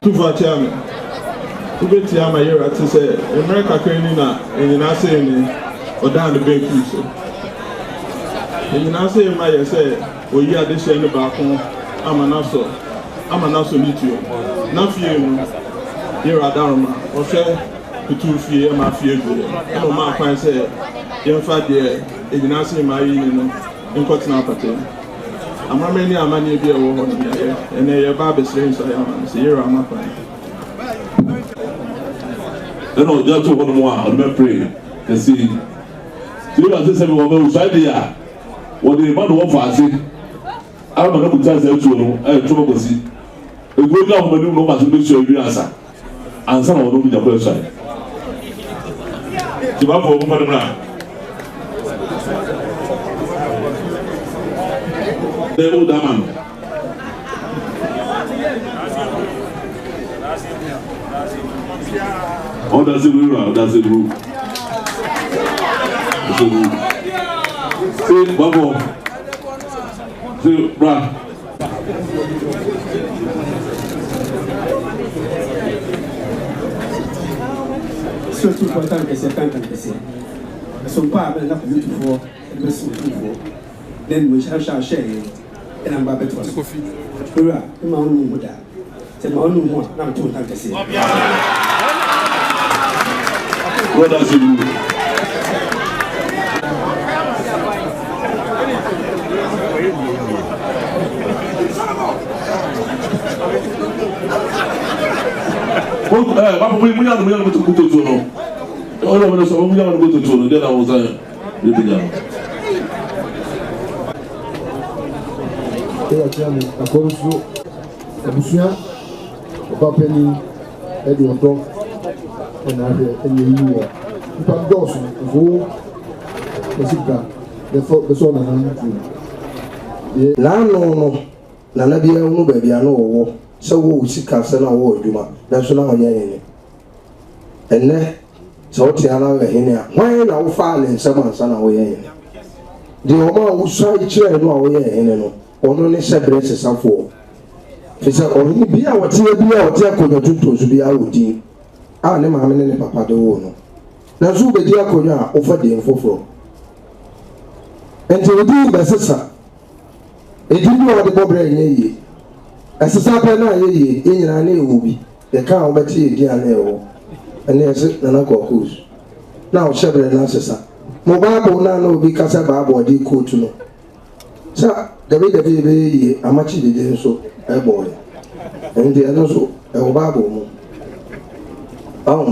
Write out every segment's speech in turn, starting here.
Tufa chairman. Ubeti ama yera to say America currently na Anyinasehene or down the bank so. Anyinasehene my say oyi adese no ba kon amanaso litio. Na fie no yera daroma o hwe Otumfuo ma fie go. E no ma kwan say yemfa de Anyinasehene ma yi no nkotena apate. Amameni amani bi e wo ho no ene ye ba besre so ya ma say yera ma kwan. No, just one more. I'm pray. You see, you are saying we will find here. What the man wants for us, I'm not going to tell you. I'm trying to see. We go down when you know what to make sure you answer. Answer or don't be the question. You want for woman now? The old man. Oh, that's the rule. That's the rule. See, Babo. See, brah. Surtout pour tant que c'est tant que c'est. Elles sont pas là pour Otumfuo, elles sont Otumfuo. Then we shall share et on va mettre ça. Voilà, il m'a envoyé moi. C'est moi nous moi, n'a tout tant que c'est. What does it do? na na bia unu ba bia no wo se wo sika se na wo adwuma na so na onye ene enne so o ti ana we hene a hwan na wo fa le nsam ansa na wo ye ene de o ma wo so kire no a wo ye ene no ono ne sebre sesafo fisa oni bia wo ti bia wo ti akonya tunto so bia wo din a ne ma me ne papa de wo no na so be di akonya a wo fa de mfoforo enti wo di be sesa edini wo de bobra yenye asesa pa na yeye enyina na ewubi e ka wo beti edi ana ewo ene ese na na kokus na o shebre na asesa mo baabo na obi kasa baabo de kotu no sa david be ye amachi de nso e boy ende eno so e wo baabo mu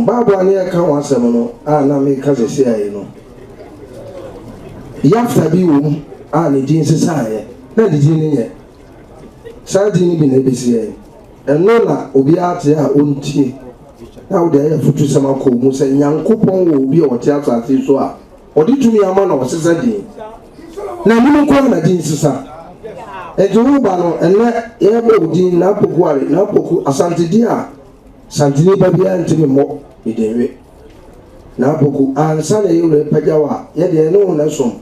baabo ani e ka wa asem no a na me kasa si aye no yafta bi wo a ne din sesa aye na di ni ye sadi ni bi na besi ye eno na obi ate a ontie na wo de ya futu sama ko mu se nyankopon wo obi o te atase so a odi tumi ama na osesa din na ni ko na din sisa ejo ba no ene ye ba din na pokuare na poku asante di a santini ba bia ntimi mo edenwe na poku ansa na ye re pajawa ye de no na som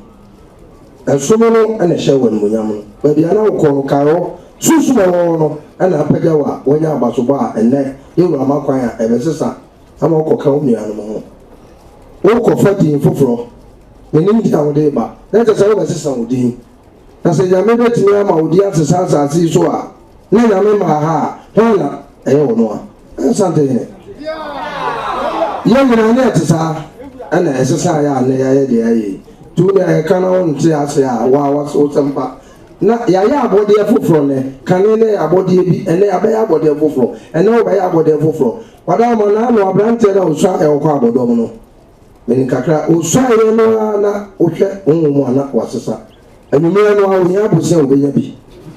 esomono ene hyewa munyam no ba bia na wo ko karo susumo no ana pajawa wonya abasoba ene yewu amakwan a ebesesa ama okoka onuanu mo wo ko fadi foforo menim dia wo de ba na tse se wo besesa wodi na se ya mebe timi ama wodi asesa asasi so a na ya me ma ha hola eyo no a sante ne ye nyina ne atesa ana esesa ya ne ya ye de ayi tu ne ya kana won ti ase a wa so tempa na ya abode foforo ne kanene abode bi ene abaya abode foforo ene obaya abode foforo wada mo na no abrante na uswa e okọ abodo mo no meni kakra uswa ye no na ohwe onwo na wasesa anyumere no a onya abose obenya bi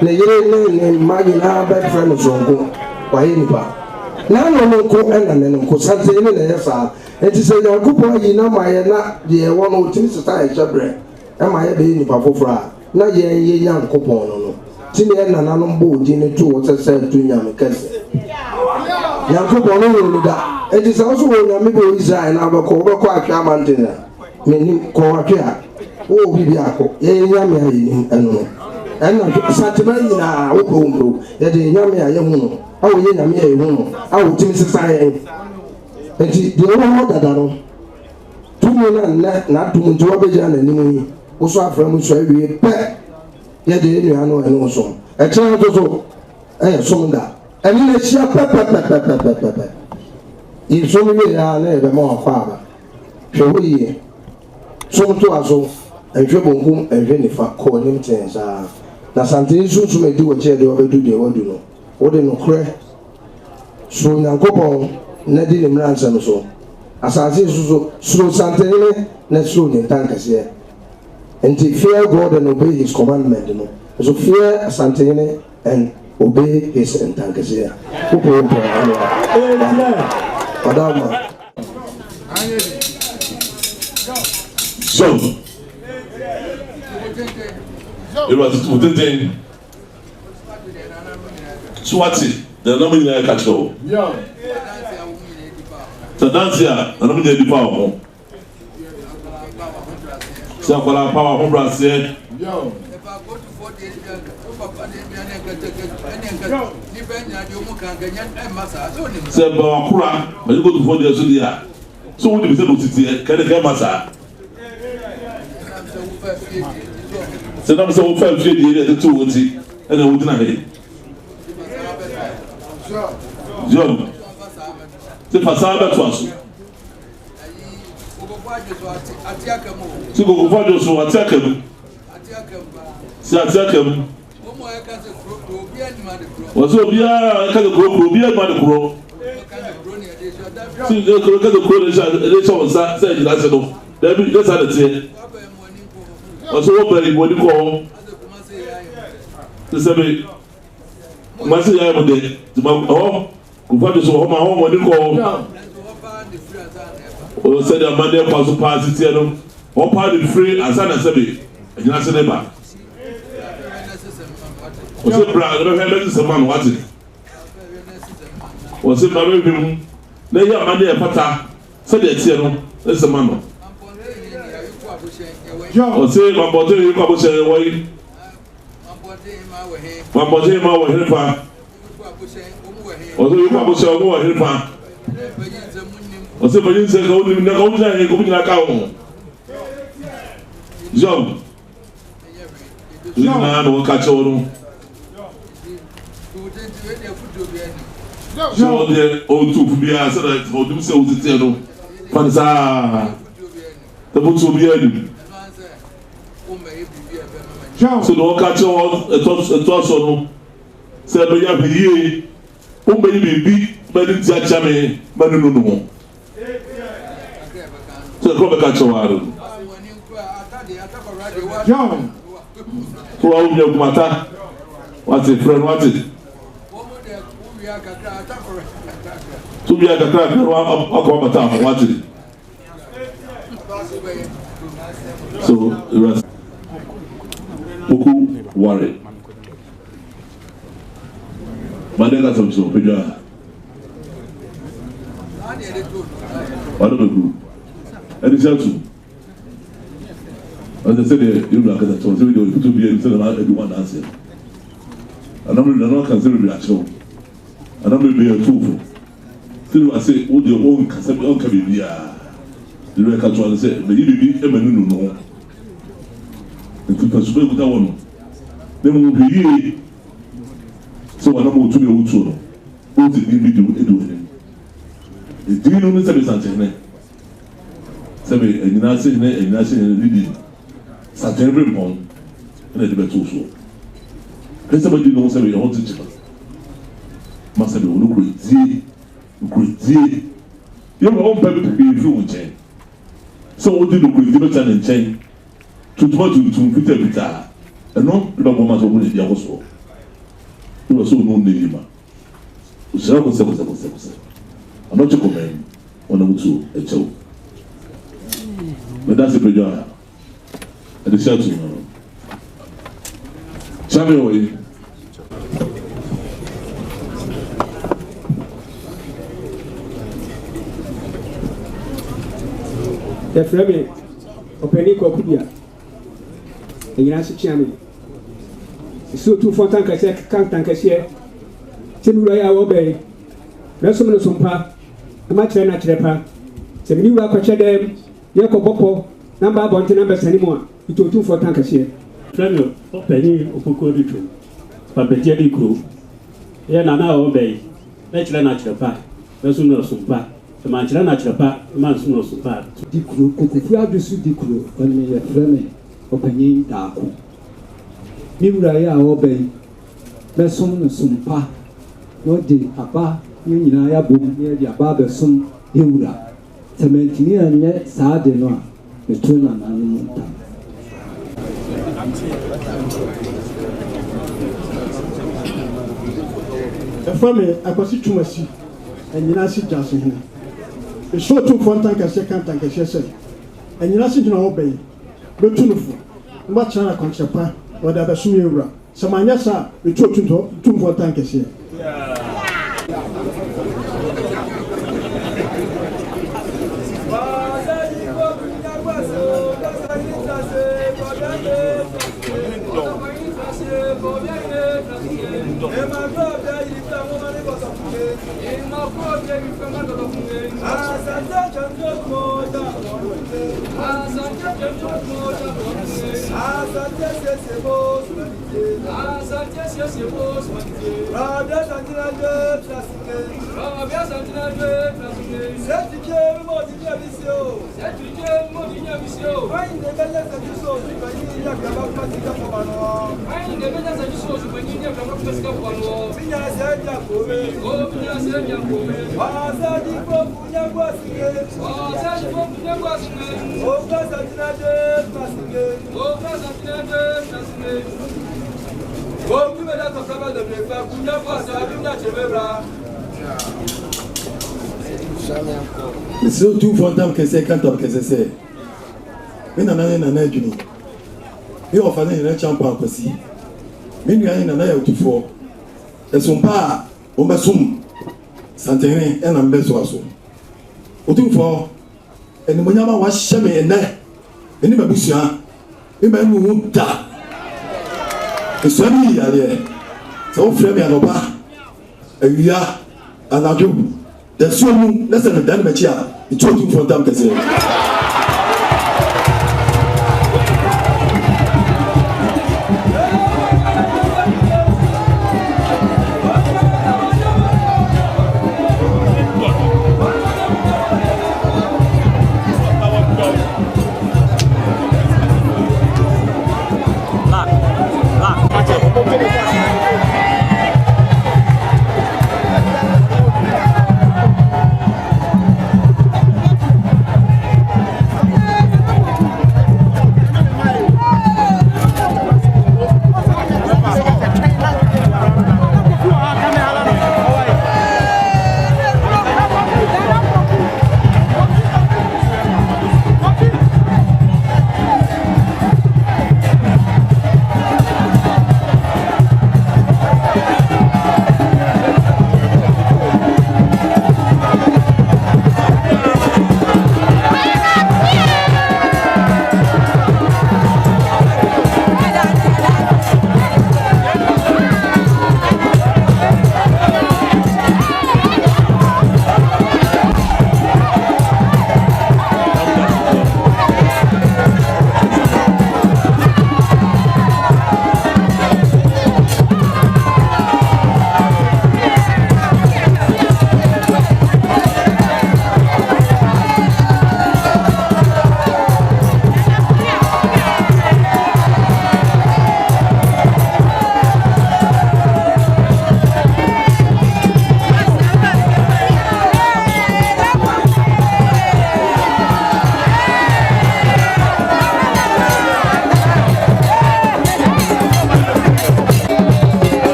na yere ne magi na bed friend zongo wa ye nipa na no nko ena ne nko sante ne na yesa enti se ya kupo yi na maye na de wo no timi sita e chabre e maye be nipa foforo a na ye yankopon no tini na na no mbo di ne tu wo sese tu nyame kese yankopon no da enti se so wo nyame be Israel na ba ko atwa mantena meni ko atwa o bibi akọ ye nyame ayi enu ɛna satema nyinaa wokɔwmbro yɛde nyame a yɛhu no awo yɛ nyame a yɛhu no awo timi sesa yɛn nti deɛ wɔ hɔ dada no tumi na nnɛ n'adom nti wɔbɛgyina n'anim yi woso afra mu so awie pɛ yɛde nnua no ɛne wo som ɛkyerɛ nso so ɛyɛ som da ɛne na ahyia pɛpɛpɛpɛpɛpɛ yɛsom wie a na yɛbɛma wakɔ aba hwɛ hɔ yie som to a so ɛhwɛ bonkum ɛhwɛ nifa kɔ anim tɛn saa na santene sunsun edi wɔ kyerɛ deɛ wɔbɛdu deɛ wɔdu no wɔde nokorɛ soro nyankopɔn na di ne mmara nsɛm so asase so soro santene ne na soro ne ntankɛseɛ nti fear God and obey his commandment no so fear santene and obey his ntankɛseɛ wopɔ mpɔ ano ɔdama so Ewa tutu tenten. Swati, the number in the catch go. Yeah. So dance here, the number in the power. So for our power home brand say. Yo. Say Bawakura, when you go to 4 years to the year. So what do you say to Titi? Can you get massa? So now so 5 years the 2 would see and I would not have John. The Pasada to us. So go for those who attack him. Attack him. Was so be a kind of group, be a man of grow. See the crow, they said that's enough. That's how it's here. Also, what do you call the same? Master, I am there. The man, oh, what is all my home? What do you call? Oh, said a man there was a party, or party free as an assembly. And you answer them back. Was it brag? I don't have a man watching. Was it my baby? They have money a pata. Said the that's a man. Ọ̀sẹ̀ màbọ̀dé yìí kọ́ bó ṣe wọ́ yìí. Màbọ̀dé yìí máa wọ̀ hẹ́rẹ́ pa. Ọ̀sẹ̀ yìí kọ́ bó ṣe ọmọ wọ̀ hẹ́rẹ́ pa. Ọ̀sẹ̀ bẹ̀yìn ṣe kọ́ ọ́nà ìmìnira kọ́ ọ́nà ìyẹn kọ́ ọ́nà ká wọ̀. Jọ́m. Ìyí náà ni wọ́n ká kyẹ́ wọn. Ṣé wọ́n di Otumfuo bí i sẹ́dá ọdún sẹ́ ọdún tiẹ̀ nù? Fani sáà. Tẹ́bù tó bí ẹ̀dùn. So the one catch on a toss on. Say, but you have a year. Oh, baby, but it's a jammy, but no. So come back at your water. John. So I will make matter. What's it, friend? What's it? To be at the crack, what's it? So the rest. Poku worry. Mandela some so Pedro. What do you do? And it's also. As I said, you look at the toes, we do to be able to allow everyone answer. And I'm not considering that show. And I'm be a tool. Still, I say, what your own can be the record to say, but you be a man no. To persuade with that one. Then we'll be here. So I don't want to be able to. What did you do? Do you know Mr. Santana? Sabe, Anyinasehene leading. Santana very long. And I did also. Let somebody know somebody wants to check. Must have been crazy. You have own people to be through chain. So what did you do better than chain? To Peter, and no, the woman of the Yagoso. He was so known to him. I'm not a comment on a show. But that's the Pedro. And the shelter. Samuel. The Fleming, Opemsuo Kubia. Anyinasehene so Otumfuo tankɛseɛ kan tankɛseɛ sɛ mi wura yɛ a wɔbɛn mɛsom no so mpa ɛma kyerɛ na kyerɛ pa sɛ mi wura akɔkyɛ dɛm yɛ kɔ bɔpɔ namba abɔnten namba sani mu a ito Otumfuo tankɛseɛ. Fẹ́mi ọ̀pẹ̀yìn òkúkú dìtò pàbẹ̀jẹ́ di kúrò yẹ nana ọ̀bẹ̀yìn lẹ́kyerẹ́ náà kyerẹ́ pa lẹ́sùn náà sùn pa ẹ̀ma kyerẹ́ náà kyerẹ́ pa ẹ̀ma nsùn náà sùn pa. Di kúrò kòkòfin adusu di kúrò ọ̀nà yẹ fẹ́mi ọ̀pẹ̀yìn dàkú mi wura yẹ a ọ̀bẹ̀yìn lẹ́sùn náà sùn pa n'ọ̀dì àbá ní nyinaa yà bọ̀ mu ní ẹ̀dì àbá abẹ́sùn yẹ wura tẹ̀mẹ̀ntìní ẹ̀ nyẹ sáà dì nù a ètò nànà ni mu ta. Efame akwasi tumasi Anyinasehene eso Otumfuo ntankɛseɛ kan tankɛseɛ sɛ Anyinasehene a wɔbɛyi bɛtu no fo mba kyerɛ akwankyerɛpa wɔde abɛsom yɛ wura sɛ manyɛ saa ɛtu Otumfuo ntankɛseɛ. Mr. Otumfuo ntankɛseɛ kan tankɛseɛ sɛ me nana ne nana adwini me ɔfa ne nyina kyampa akwasi me nua ne nana yɛ Otumfuo ɛsompa a wɔmbɛsom santene ɛna mbɛsoa so Otumfuo animonyam a wahyɛ me ɛnɛ ɛne m'abusua me ma ɛnu ho da esua bi yi adeɛ sɛ wofrɛ me anɔpa awia anadwo dasuo mu na sɛ no dan m'akyi a ɛtu Otumfuo ntankɛseɛ